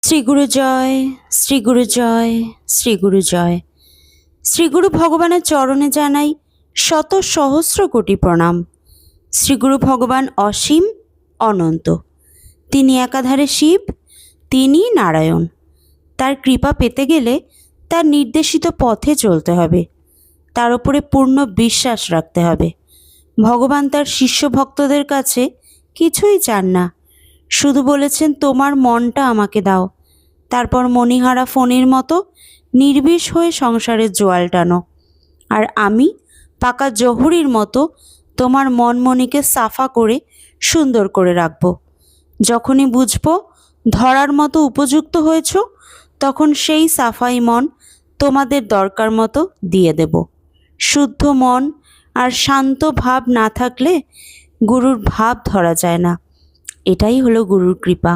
শ্রীগুরু জয়, শ্রীগুরু জয়, শ্রীগুরু জয়। শ্রীগুরু ভগবানের চরণে জানাই শত সহস্র কোটি প্রণাম। শ্রীগুরু ভগবান অসীম, অনন্ত। তিনি একাধারে শিব, তিনি নারায়ণ। তার কৃপা পেতে গেলে তার নির্দেশিত পথে চলতে হবে, তার উপরে পূর্ণ বিশ্বাস রাখতে হবে। ভগবান তার শিষ্য ভক্তদের কাছে কিছুই চান না, শুধু বলেছেন তোমার মনটা আমাকে দাও, তারপর মণিহারা ফণির মতো নির্বিষ হয়ে সংসারের জোয়াল টানো, আর আমি পাকা জহুরির মতো তোমার মনমণিকে সাফা করে সুন্দর করে রাখব। যখনই বুঝবো ধরার মতো উপযুক্ত হয়েছ, তখন সেই সাফাই মন তোমাদের দরকার মতো দিয়ে দেব। শুদ্ধ মন আর শান্ত ভাব না থাকলে গুরুর ভাব ধরা যায় না। এটাই হলো গুরুর কৃপা।